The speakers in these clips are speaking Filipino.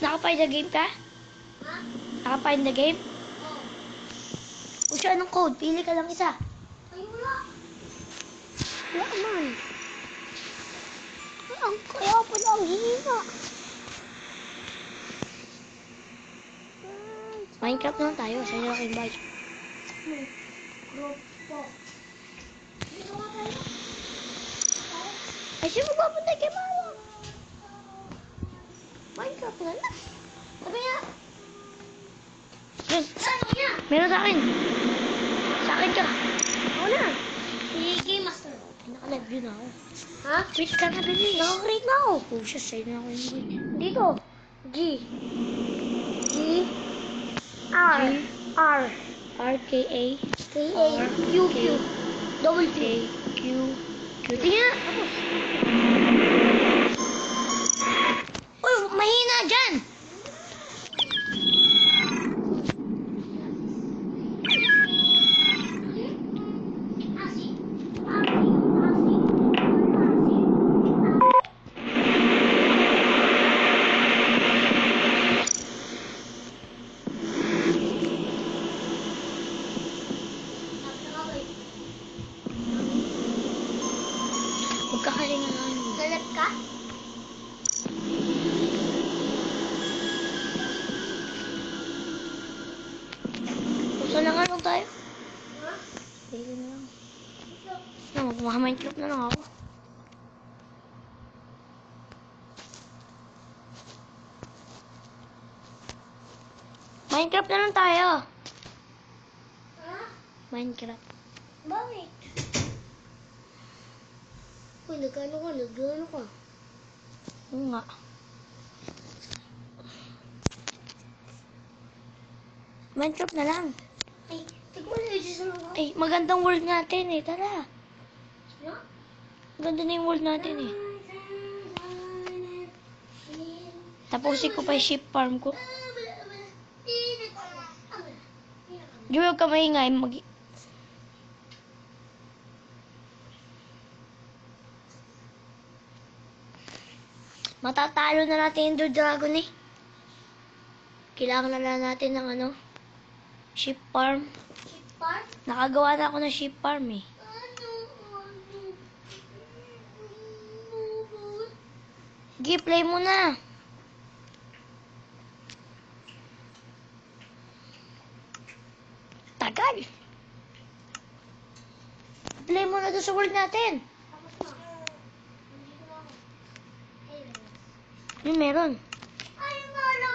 Naka-find the game ka? Naka-find the game? Kung siya anong code, pili ka lang isa. Ay, wala. Wala man. Ang kaya pala ang hina. Minecraft naman tayo. Sa'yo ako invite. Group po. Dito nga tayo. Ay, siya magpapunta kay Mama. Minecraft na lang. Sabi niya. Yun. Ano niya? Meron sa akin. Sa akin ka. Ako na. Si Game Master. Naka-live yun ako. Ha? Wait ka na, bilis. Naka-create na ako. Oh, siya sa'yo na ako invite. Dito. G. G. R. R. R-K-A. K-A. Q. Q. Double Q. Q. Q. Tingnan. Uy, mahina dyan. Magkakalinga lang. Galat ka? Gusto na nga lang tayo. Ha? Pili na lang. Mag-Minecraft na lang ako. Minecraft na lang tayo. Ha? Minecraft. Bakit? Uy, nagano ka? Oo nga. Minecraft na lang. Ay, tignan mo yung isa lang ako. Ay, magandang world natin eh. Tara. No? Maganda na yung world natin eh. Tapusin ko pa yung sheep farm ko. Di huwag ka maingay. Matatalo na natin yung Ender Dragon eh. Kailangan na lang natin ng ano, sheep farm. Sheep farm? Nakagawa na ako ng sheep farm eh. Sige, play mo na. Tagal. Play mo na doon sa world natin. Tapos na. Nandito na ako. Hey, Yung meron. ay, mana!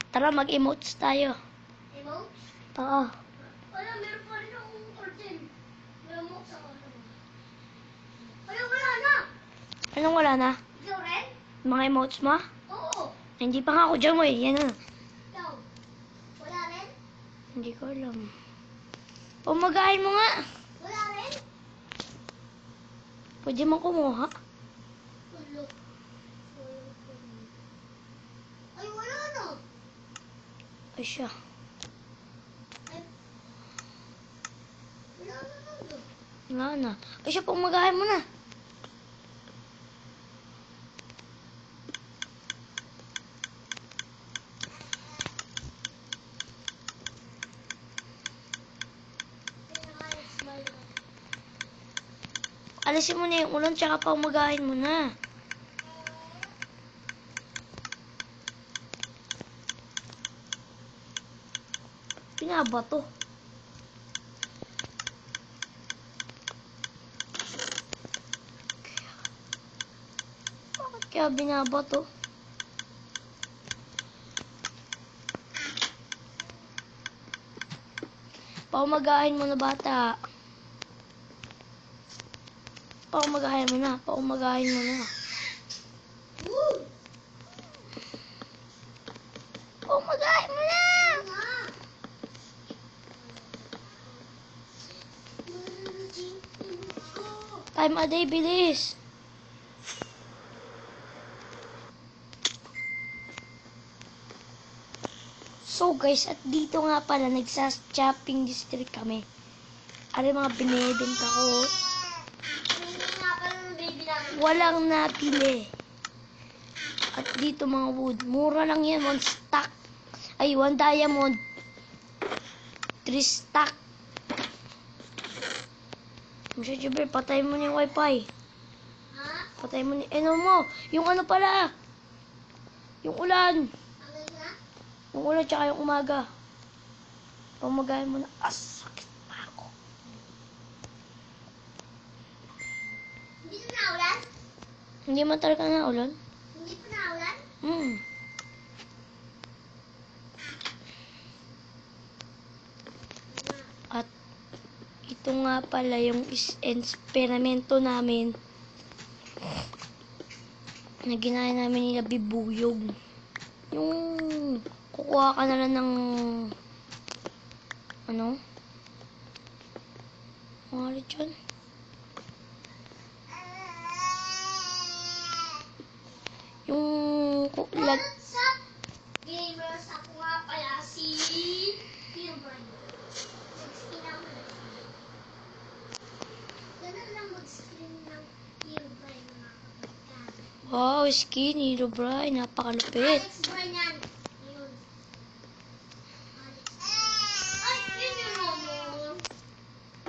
Tara, mag-emotes tayo. Emotes? Oo. Wala, meron pa rin akong curtain. May emotes ako. Wala, wala na! Anong wala na? Ikaw rin? Mga emotes mo? Oo. Hindi pa nga ako dyan mo eh. Yan na. Ikaw. Wala rin? Hindi ko alam. Pumagahin mo nga. Wala rin? Pwede mo kumuha. Wala. Ay, wala na. Ay siya. Ay. Wala na nandun. Wala na. Ay siya, pumagahin mo na. Alisin mo na yung ulan, tsaka pumagahin mo na. Pinabato. Bakit kaya binabato? Paumagahin mo na, bata. Paumagahin mo na. Paumagahin mo na. Woo! Paumagahin mo time a day, bilis. So guys, at dito nga pala, nagsa-shopping district kami. Ano yung mga binibenta ko? Hindi nga pala ng baby namin. Walang napili. At dito mga wood, mura lang yan, 1 stack. Ay, 1 diamond. 3 stack. Mr. Jubel, patay mo na yung wifi. Ha? Patay mo ni... Ano mo? Yung ano pala? Yung ulan. Ano na? Yung ulan tsaka yung umaga. Pamagayin mo na. Sakit pa ako. Hindi na naulan? Hindi man talaga na ulan. Hindi pa naulan? At ito nga pala yung eksperimento namin na ginaya namin nila bibuyog. Yung kukuha ka na lang ng ano? Mga ulit yun? Yung What's up, gamers? Ako nga pala si Hilbert. 16 ako na. Ganun lang mag-screen ng Hilbert mga kapatid. wow, skinny, Robray, napakalupit. Alex Brian yan. Ayun. Alex. Ay, yun yung ano.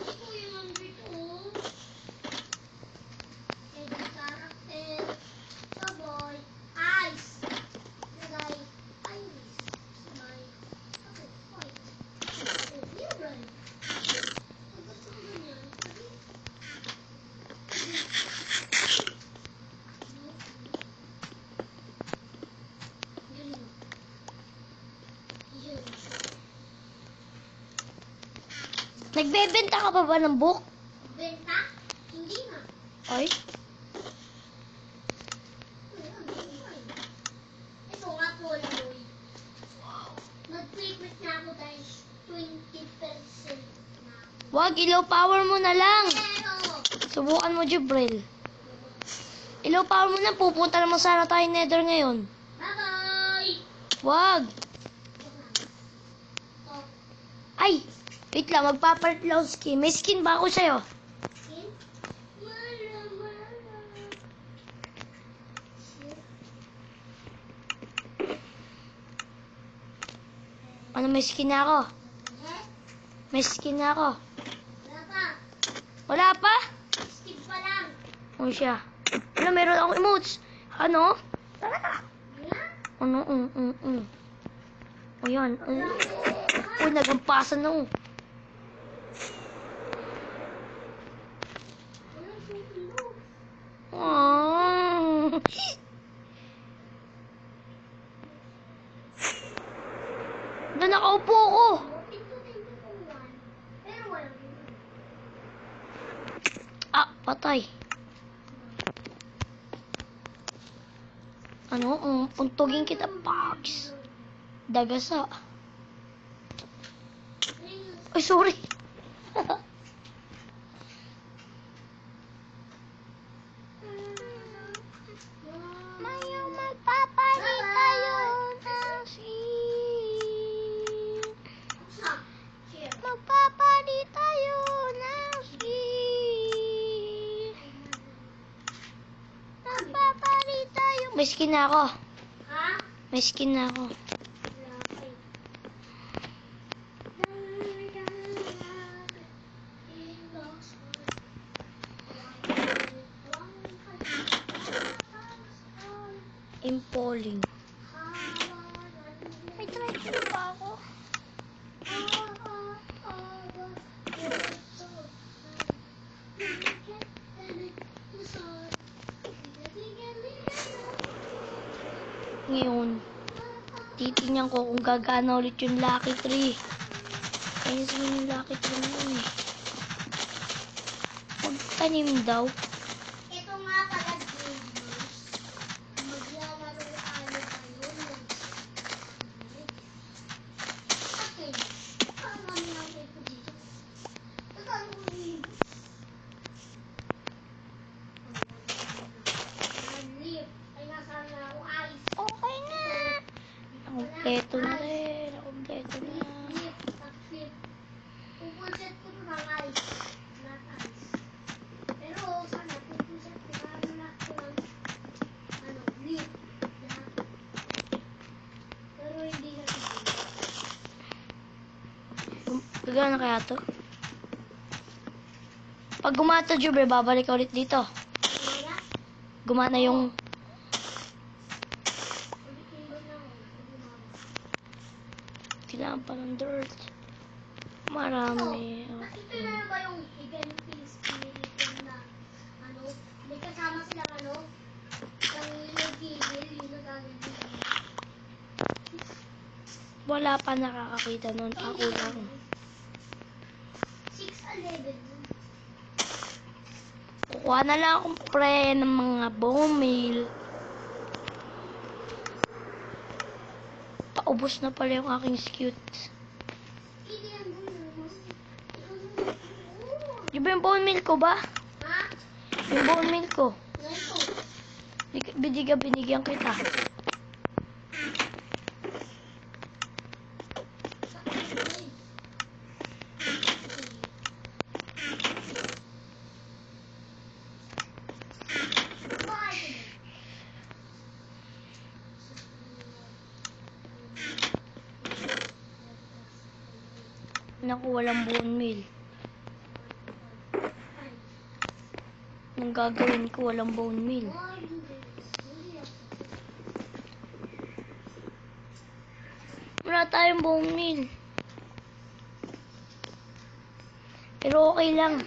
Ito yung nandito. Edit character. Saboy. Ice. Nagay. Iris. Sabay. Okay, fight. Hilbert. Ba't ko ganyan? Nagbebenta ka pa ba ng book? Benta? Hindi nga. Ay, Ito nga po, Laloy. Nag-treatment na ako dahil 20% na ako. wag, ilaw power mo na lang. Pero, Subukan mo, Jibril. Ilaw power mo na, pupunta naman sana tayo nether ngayon. bye-bye! Wag. Oh, Ay, wait lang, magpapalit lang ako skin. May skin ba ako sa'yo? skin? Mala, mala. Shit. Ano, may skin na ako? Eh? May skin na ako. Wala pa. Wala pa? Skip pa lang. Ano siya? Ano, meron akong emotes. Ano? Tara. Wala? Ano, O yan. Uy, nagampasan na. Walang sulo. Ah. Doon nakaupo ko. Pindutin ko kung one. Pero walang pindutin. Ah, patay. Ano? Puntugin kita, Pogs. Dagasa. Ay, sorry. Mayang magpapalit tayo ng skin. Magpapalit tayo ng skin. Magpapalit tayo. May skin na ako. Ha? May skin na ako. Impolling. May try pa ako. Ngayon, titingnan ko kung gagana ulit yung Lucky Tree. Ayun sa yung Lucky Tree na yun eh. Magtanim daw. Ito nga pala, gamers. Maglalaro tayo ngayon. Okay. Paano namin natin ito dito? Paano ko rin? Kompleto na rin. Kompleto na. Pupulset ko ito ng ice. Not ice. Pero sana pupulset ko para lahat ko ng leaf. Lahat. Pero hindi na ito. Gagana kaya to? Pag gumata, Jube, babalik ka ulit dito. Wala. Gumana yung... Ulitin ba na ako? Kailangan pa ng dirt. Marami. At ito na ba yung Eventing Spirit na may kasama silang yung nag-gigil, yung nagagagil. Wala pa nakakakita nun. Ako lang. 6-11. Kukuha na lang akong pre ng mga bone meal. Paubos na pala yung aking skewt. Hindi yan doon. Di ba yung bone meal ko ba? Ha? Yung bone meal ko. Ngayon. Binigyan kita. Naku, walang bone meal. Nang gagawin ko, walang bone meal. Wala tayong bone meal. Pero okay lang.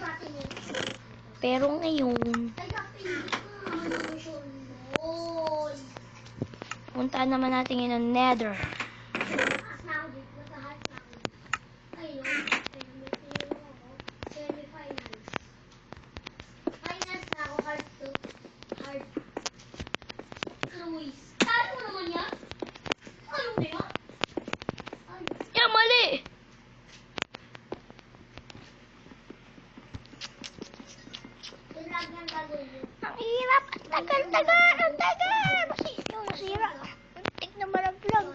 Pero ngayon, puntaan naman natin yun ng nether. Ya, mali! Ang hirap! Ang tagal! Masira. Muntik na malaglag.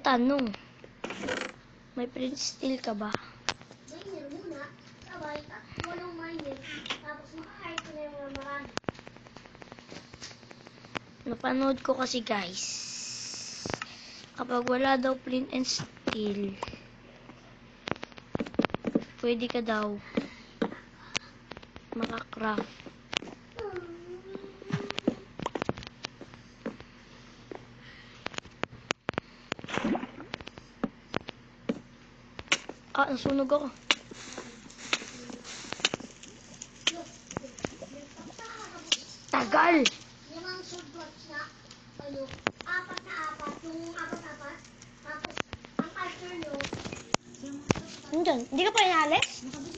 Tanong. May print steel ka ba? Miner muna, sabay, walong miner, tapos makakain ko na yung mga marami. Napanood ko kasi guys. Kapag wala daw print and steel, pwede ka daw makakraft. Nasunog ako. Tagal! Yung mga swordwatch na, apat na apat, yung apat-apat, tapos ang partner nyo, Nandyan, hindi ka pa inalis? nakabukas